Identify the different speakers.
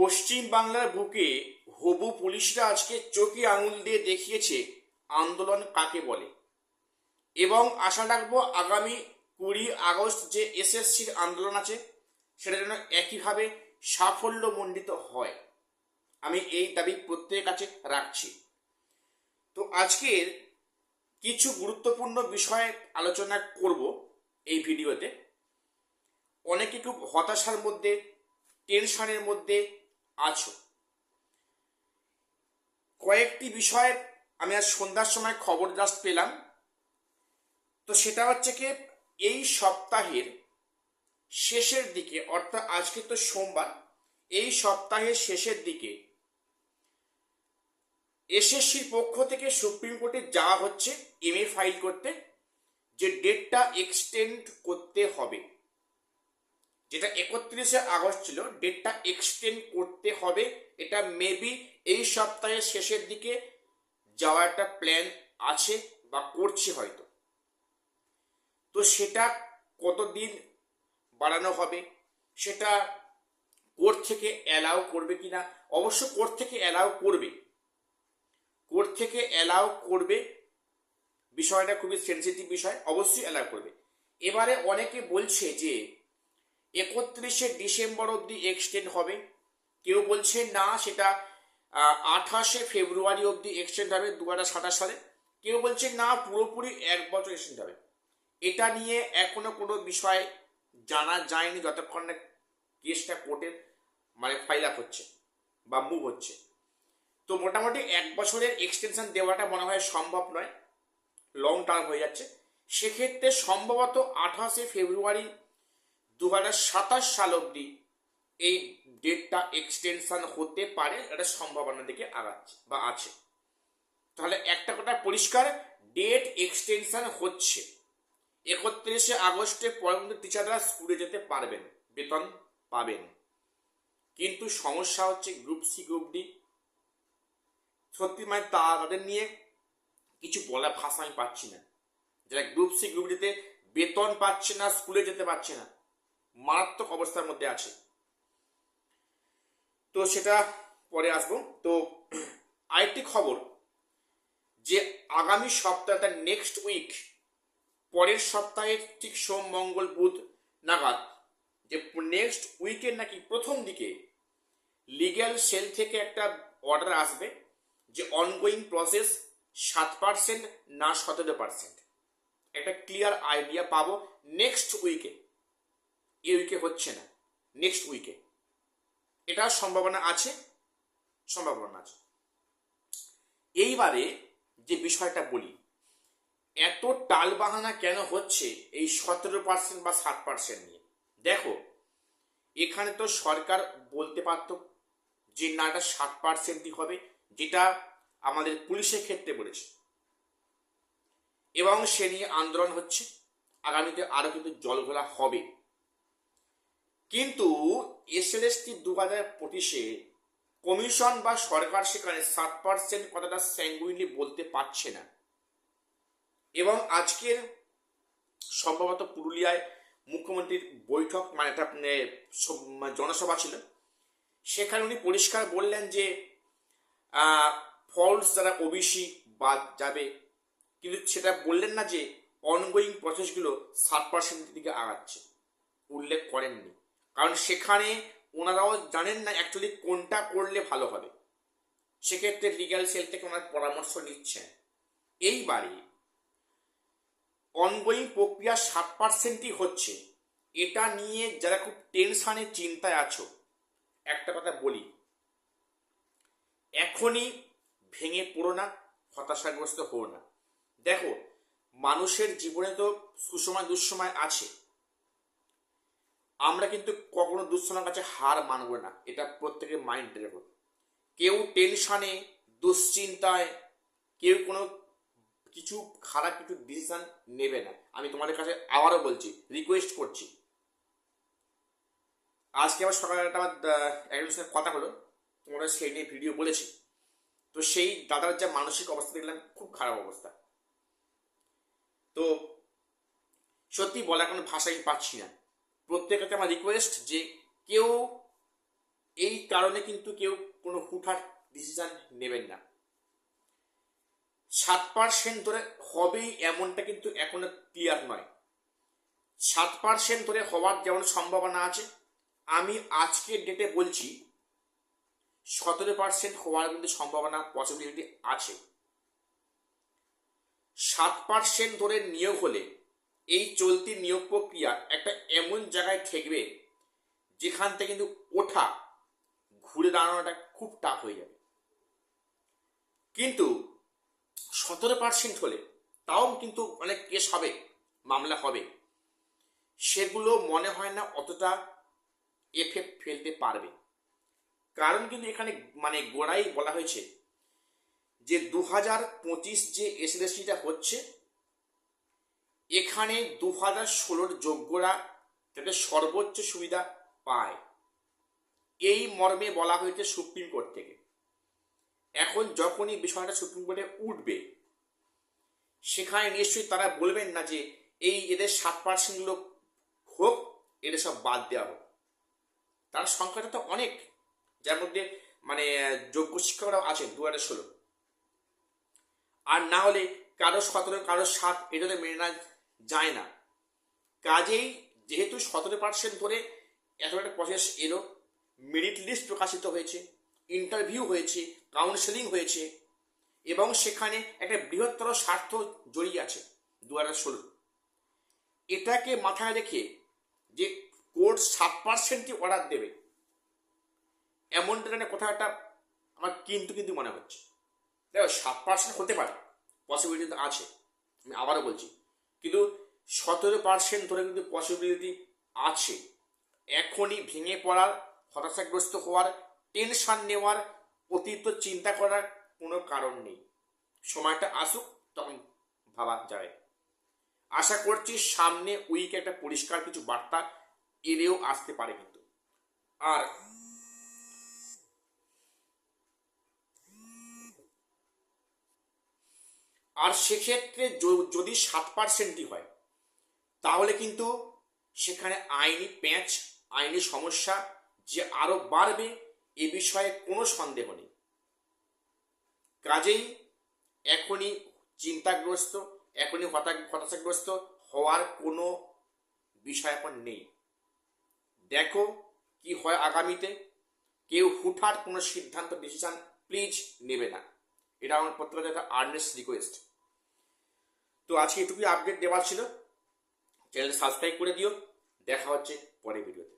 Speaker 1: পশ্চিম বাংলার বুকে হবু পুলিশরা আজকে চোখে আঙুল দিয়ে দেখিয়েছে আন্দোলন কাকে বলে। এবং আশা রাখবো আগামী 20 আগস্ট যে এসএসসির আন্দোলন আছে সেটা যেন একইভাবে সাফল্যমণ্ডিত হয়, আমি এই দাবি প্রত্যেকের কাছে রাখছি। তো আজকের কিছু গুরুত্বপূর্ণ বিষয়ে আলোচনা করব এই ভিডিওতে। অনেকে খুব হতাশার মধ্যে, টেনশনের মধ্যে আছো। কয়েকটি বিষয়ে আমি আজ সন্ধ্যার সময় খবর জাস্ট পেলাম। তো সেটা হচ্ছে কি, এই সপ্তাহের শেষের দিকে, অর্থাৎ আজকে তো সোমবার, এই সপ্তাহের শেষের দিকে এসএসসির পক্ষ থেকে সুপ্রিম কোর্টে যাওয়া হচ্ছে এমএ ফাইল করতে, যে ডেটটা এক্সটেন্ড করতে হবে। যেটা 31 আগস্ট ছিল, ডেটটা এক্সটেন্ড করতে হবে। এটা মেবি এই সপ্তাহের শেষের দিকে যাওয়ার একটা প্ল্যান আছে বা করছে হয়তো। তো সেটা কতদিন বাড়ানো হবে, সেটা কোর্ট থেকে অ্যালাউ করবে কিনা। অবশ্য কোর্ট থেকে অ্যালাউ করবে, কোর্ট থেকে অ্যালাউ করবে। বিষয়টা খুবই সেন্সিটিভ বিষয়, অবশ্যই অ্যালাউ করবে। এবারে অনেকে বলছে যে 31 ডিসেম্বর অবধি এক্সটেন্ড হবে, কেউ বলছে না সেটা 28 ফেব্রুয়ারি অবধি এক্সটেন্ড হবে 2027 সালে, কেউ বলছে না পুরোপুরি 1 বছর এক্সটেন্ড হবে। এটা নিয়ে এখনো কোনো বিষয় জানা যায়নি যতক্ষণ না কেসটা কোর্টের ফাইল আপ হচ্ছে বা মুভ হচ্ছে। তো মোটামুটি 1 বছরের এক্সটেনশন দেওয়াটা মনে হয় সম্ভব নয়, লং টার্ম হয়ে যাচ্ছে। সেক্ষেত্রে সম্ভবত 28 ফেব্রুয়ারি 2027 সাল অবধি এই ডেটটা এক্সটেনশন হতে পারে, এটা সম্ভাবনার দিকে আগাচ্ছে বা আছে। তাহলে একটা কথা পরিষ্কার, ডেট এক্সটেনশন হচ্ছে। 31 আগস্টের পর্যন্ত টিচাররা স্কুলে যেতে পারবেন, বেতন পাবেন। কিন্তু সমস্যা হচ্ছে গ্রুপ সি গ্রুপ ডি, সত্যি তাদের নিয়ে কিছু বলার ভাষা আমি পাচ্ছি না। যারা গ্রুপ সি গ্রুপ ডিতে বেতন পাচ্ছে না, স্কুলে যেতে পারছে না, মারাত্মক অবস্থার মধ্যে আছে। তো সেটা পরে আসবো। তো আরেকটি খবর, যে আগামী সপ্তাহটা নেক্সট উইক, পরের সপ্তাহে ঠিক সোম মঙ্গল বুধ নাগাদ, যে নেক্সট উইকের নাকি প্রথম দিকে লিগ্যাল সেল থেকে একটা অর্ডার আসবে যে অনগোয়িং প্রসেস 7% না 17%। একটা ক্লিয়ার আইডিয়া পাবো নেক্সট উইকে। এই উইকে হচ্ছে না, নেক্সট উইকে এটা সম্ভাবনা আছে, সম্ভাবনা আছে। এইবারে যে বিষয়টা বলি, এত টালবাহানা কেন হচ্ছে এই 17% বা 7% নিয়ে? দেখো, এখানে তো সরকার বলতে পারত যে না, এটা 7%ই হবে, যেটা আমাদের পুলিশের ক্ষেত্রে বলেছে, এবং সে নিয়ে আন্দোলন হচ্ছে। আগামীতে আরো কিন্তু জলঘোলা হবে। কিন্তু এসএলএসটি 2025-এ কমিশন বা সরকার সেখানে 7% কথাটা স্যাঙ্গুইনলি বলতে পারছে না। এবং আজকের সম্ভবত পুরুলিয়ায় মুখ্যমন্ত্রীর বৈঠক, একটা জনসভা ছিল, সেখানে উনি পরিষ্কার বললেন যে ফলস যারা ওবিসি বাদ যাবে, কিন্তু সেটা বললেন না যে অনগোয়িং প্রসেসগুলো 7%-এর দিকে আগাচ্ছে, উল্লেখ করেননি। কারণ সেখানে ওনারাও জানেন না অ্যাকচুয়ালি কোনটা করলে ভালো হবে। সেক্ষেত্রে লিগ্যাল সেল থেকে ওনার পরামর্শ নিচ্ছেন। এইবারে অনগোয়িং প্রক্রিয়া 7%ই হচ্ছে, এটা নিয়ে যারা খুব টেনশনে চিন্তায় আছো, একটা কথা বলি, এখনই ভেঙে পড়ো না, হতাশাগ্রস্ত হও না। দেখো, মানুষের জীবনে তো সুসময় দুঃসময় আছে। আমরা কিন্তু কখনো দুঃসময়ের কাছে হার মানব না, এটা প্রত্যেকের মাইন্ডে রেখো। কেউ টেনশনে, দুশ্চিন্তায়, কেউ কোনো কিছু খারাপ কিছু ডিসিশন নেবে না। আমি তোমাদের কাছে আবারও বলছি, রিকোয়েস্ট করছি। আজকে আবার সকালে আমার একজনের সাথে কথা হলো, তোমরা সেই নিয়ে ভিডিও বলেছি। তো সেই দাদার যা মানসিক অবস্থা দেখলাম, খুব খারাপ অবস্থা। তো সত্যি বলা কোনো ভাষাই পাচ্ছি না। প্রত্যেকের কাছে আমার রিকোয়েস্ট যে কেউ এই কারণে কিন্তু কেউ কোনো হুটহাট ডিসিশন নেবেন না। 7% ধরে হবেই এমনটা কিন্তু এখনো ক্লিয়ার নয়। 7% ধরে হওয়ার যেমন সম্ভাবনা আছে, আমি আজকের ডেটে বলছি 17% হওয়ার কিন্তু সম্ভাবনা পসিবিলিটি আছে। 7% ধরে নিয়োগ হলে এই চলতি নিয়োগ প্রক্রিয়া একটা এমন জায়গায় ঠেকবে যেখান থেকে কিন্তু ওঠা, ঘুরে দাঁড়ানোটা খুব টাফ হয়ে যাবে। কিন্তু 17% হলে তাও কিন্তু অনেক কেস হবে, মামলা হবে, সেগুলো মনে হয় না অতটা এফেক্ট ফেলতে পারবে। কারণ কিন্তু এখানে মানে গোড়াই বলা হয়েছে যে 2025 যে এসএসসিটা হচ্ছে, এখানে 2016 যোগ্যরা যাতে সর্বোচ্চ সুবিধা পায়, এই মর্মে বলা হয়েছে সুপ্রিম কোর্ট থেকে। এখন যখনই বিষয়টা সুপ্রিম কোর্টে উঠবে, সেখানে নিশ্চয়ই তারা বলবেন না যে এই এদের 7% লোক হোক, এদের সব বাদ দেওয়া হোক। তার সংখ্যাটা তো অনেক, যার মধ্যে মানে যোগ্য শিক্ষকরাও আছেন 2016। আর না হলে কারো 17 কারো 7, এটা তো মেনে না যায় না। কাজেই যেহেতু 17% ধরে এত একটা প্রসেস এলো, মেরিট লিস্ট প্রকাশিত হয়েছে, ইন্টারভিউ হয়েছে, কাউন্সেলিং হয়েছে, এবং সেখানে একটা বৃহত্তর স্বার্থ জড়িয়ে আছে 2016। এটাকে মাথায় রেখে যে কোর্ট 7%ই অর্ডার দেবে, এমনটা না কোথাও একটা আমার কিন্তু মনে হচ্ছে। দেখো 7% হতে পারে, পসিবিলিটি তো আছে, আমি আবারও বলছি, কিন্তু 17% ধরে কিন্তু পসিবিলিটি আছে। এখনই ভেঙে পড়ার, হতাশাগ্রস্ত হওয়ার, টেনশন নেওয়ার, অতিরিক্ত চিন্তা করার কোনো কারণ নেই। সময়টা আসুক, তখন ভাবা যায়। আশা করছি সামনে উইকে একটা পরিষ্কার কিছু বার্তা এলেও আসতে পারে কিন্তু। আর সেক্ষেত্রে যদি 7%ই হয়, তাহলে কিন্তু সেখানে আইনি প্যাঁচ, আইনি সমস্যা যে আরো বাড়বে, এ বিষয়ে কোনো সন্দেহ নেই। কাজেই এখনই চিন্তাগ্রস্ত, এখনই হতাশাগ্রস্ত হওয়ার কোনো বিষয় এখন নেই। দেখো কি হয় আগামীতে। কেউ হুটহাট কোনো সিদ্ধান্ত, ডিসিশন প্লিজ নেবে না, এটা আমার প্রত্যেকটা একটা আর্নেস্ট রিকোয়েস্ট। তো আজকে এটুকুই আপডেট দেওয়ার ছিল। চ্যানেলটা সাবস্ক্রাইব করে দিও। দেখা হচ্ছে পরের ভিডিওতে।